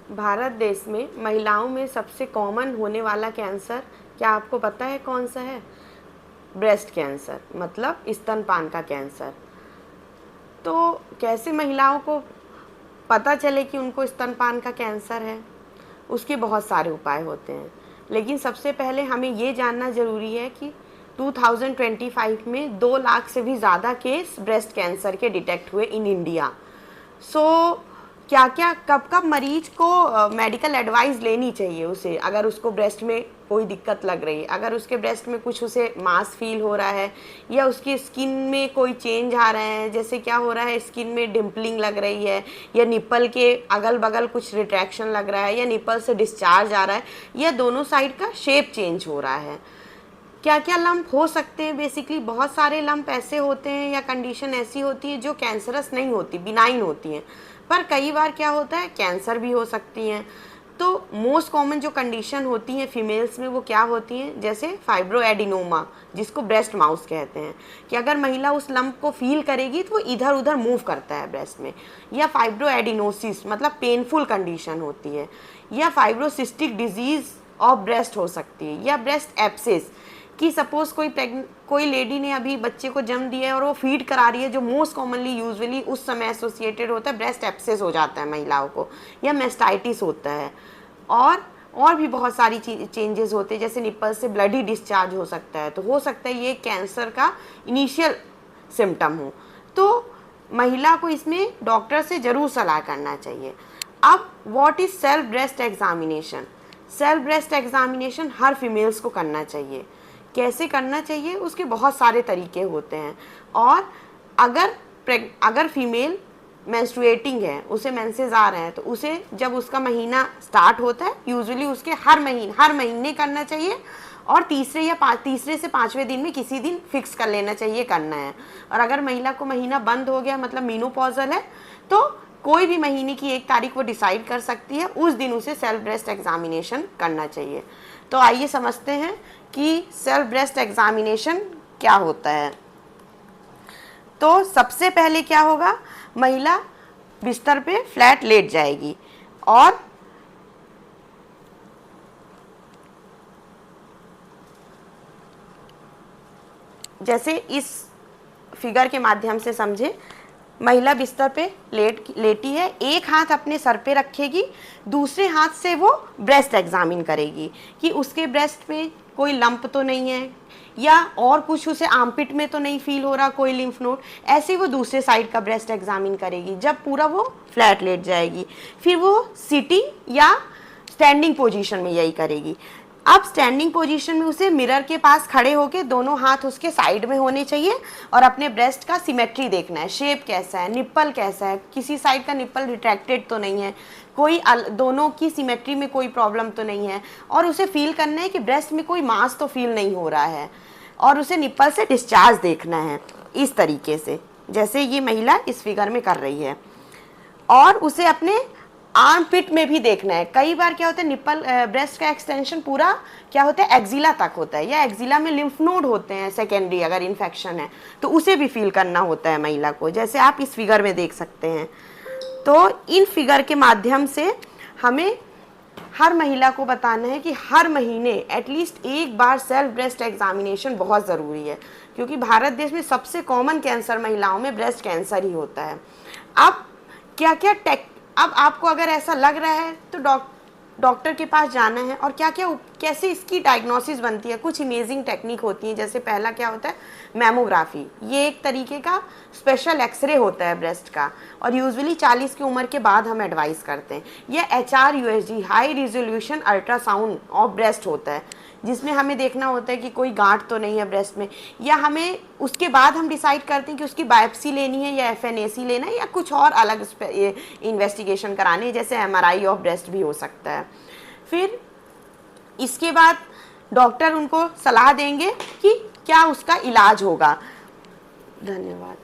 भारत देश में महिलाओं में सबसे कॉमन होने वाला कैंसर क्या आपको पता है कौन सा है? ब्रेस्ट कैंसर, मतलब स्तनपान का कैंसर। तो कैसे महिलाओं को पता चले कि उनको स्तनपान का कैंसर है? उसके बहुत सारे उपाय होते हैं, लेकिन सबसे पहले हमें ये जानना ज़रूरी है कि 2025 में 2 लाख से भी ज़्यादा केस ब्रेस्ट कैंसर के डिटेक्ट हुए इन इंडिया। सो क्या क्या कब कब मरीज को मेडिकल एडवाइस लेनी चाहिए उसे, अगर उसको ब्रेस्ट में कोई दिक्कत लग रही है, अगर उसके ब्रेस्ट में कुछ उसे मास फील हो रहा है या उसकी स्किन में कोई चेंज आ रहे हैं, जैसे क्या हो रहा है स्किन में डिम्पलिंग लग रही है, या निपल के अगल बगल कुछ रिट्रैक्शन लग रहा है, या निपल से डिस्चार्ज आ रहा है, या दोनों साइड का शेप चेंज हो रहा है। क्या क्या लंप हो सकते हैं? बेसिकली बहुत सारे लंप ऐसे होते हैं या कंडीशन ऐसी होती है जो कैंसरस नहीं होती, बिनाइन होती हैं, पर कई बार क्या होता है कैंसर भी हो सकती हैं। तो मोस्ट कॉमन जो कंडीशन होती हैं फीमेल्स में वो क्या होती हैं, जैसे फाइब्रोएडिनोमा, जिसको ब्रेस्ट माउस कहते हैं, कि अगर महिला उस लंप को फील करेगी तो वो इधर उधर मूव करता है ब्रेस्ट में, या फाइब्रोएडिनोसिस मतलब पेनफुल कंडीशन होती है, या फाइब्रोसिस्टिक डिजीज़ ऑफ ब्रेस्ट हो सकती है, या ब्रेस्ट एब्सेस, कि सपोज़ कोई लेडी ने अभी बच्चे को जन्म दिया है और वो फीड करा रही है, जो मोस्ट कॉमनली यूजुअली उस समय एसोसिएटेड होता है ब्रेस्ट एब्सेस हो जाता है महिलाओं को, या मेस्टाइटिस होता है, और भी बहुत सारी चेंजेस होते हैं, जैसे निप्पल से ब्लडी डिस्चार्ज हो सकता है। तो हो सकता है ये कैंसर का इनिशियल सिम्टम हो, तो महिला को इसमें डॉक्टर से ज़रूर सलाह करना चाहिए। अब what is self breast examination? Self breast examination her females को करना चाहिए। कैसे करना चाहिए? उसके बहुत सारे तरीके होते हैं, और अगर फीमेल मेंस्ट्रुएटिंग है, उसे मेंसेस आ रहे हैं, तो उसे जब उसका महीना स्टार्ट होता है यूजुअली उसके हर महीने करना चाहिए, और तीसरे से 5वें दिन में किसी दिन फिक्स कर लेना चाहिए करना है। और अगर महिला को महीना बंद हो गया, मतलब मीनोपॉजल है, तो कोई भी महीने की 1 तारीख वो डिसाइड कर सकती है, उस दिन उसे सेल्फ ब्रेस्ट एग्जामिनेशन करना चाहिए। तो आइए समझते हैं कि सेल्फ ब्रेस्ट एग्जामिनेशन क्या होता है। तो सबसे पहले क्या होगा, महिला बिस्तर पे फ्लैट लेट जाएगी, और जैसे इस फिगर के माध्यम से समझे, महिला बिस्तर पे लेटी है, एक हाथ अपने सर पे रखेगी, दूसरे हाथ से वो ब्रेस्ट एग्जामिन करेगी कि उसके ब्रेस्ट में कोई लंप तो नहीं है, या और कुछ उसे आर्मपिट में तो नहीं फील हो रहा कोई लिम्फ नोड। ऐसे वो दूसरे साइड का ब्रेस्ट एग्जामिन करेगी जब पूरा वो फ्लैट लेट जाएगी। फिर वो सिटिंग या स्टैंडिंग पोजीशन में यही करेगी। अब स्टैंडिंग पोजीशन में उसे मिरर के पास खड़े होके दोनों हाथ उसके साइड में होने चाहिए, और अपने ब्रेस्ट का सिमेट्री देखना है, शेप कैसा है, निप्पल कैसा है, किसी साइड का निप्पल रिट्रैक्टेड तो नहीं है, दोनों की सिमेट्री में कोई प्रॉब्लम तो नहीं है, और उसे फील करना है कि ब्रेस्ट में कोई मास तो फील नहीं हो रहा है, और उसे निप्पल से डिस्चार्ज देखना है इस तरीके से, जैसे ये महिला इस फिगर में कर रही है। और उसे अपने आर्म पिट में भी देखना है। कई बार क्या होता है निप्पल ब्रेस्ट का एक्सटेंशन पूरा क्या होता है एक्जिला तक होता है, या एक्जिला में लिम्फ नोड होते हैं सेकेंडरी, अगर इन्फेक्शन है तो उसे भी फील करना होता है महिला को, जैसे आप इस फिगर में देख सकते हैं। तो इन फिगर के माध्यम से हमें हर महिला को बताना है कि हर महीने एटलीस्ट एक बार सेल्फ ब्रेस्ट एग्जामिनेशन बहुत ज़रूरी है, क्योंकि भारत देश में सबसे कॉमन कैंसर महिलाओं में ब्रेस्ट कैंसर ही होता है। अब अब आपको अगर ऐसा लग रहा है तो डॉक्टर के पास जाना है, और कैसे इसकी डायग्नोसिस बनती है। कुछ इमेजिंग टेक्निक होती है, जैसे पहला क्या होता है मैमोग्राफी, ये एक तरीके का स्पेशल एक्सरे होता है ब्रेस्ट का, और यूजुअली 40 की उम्र के बाद हम एडवाइस करते हैं। यह HRUSG high resolution ultrasound of breast होता है, जिसमें हमें देखना होता है कि कोई गांठ तो नहीं है ब्रेस्ट में, या हमें उसके बाद हम डिसाइड करते हैं कि उसकी बायोप्सी लेनी है या FNAC लेना है, या कुछ और अलग इन्वेस्टिगेशन करानी है, जैसे MRI ऑफ ब्रेस्ट भी हो सकता है। फिर इसके बाद डॉक्टर उनको सलाह देंगे कि क्या उसका इलाज होगा। धन्यवाद।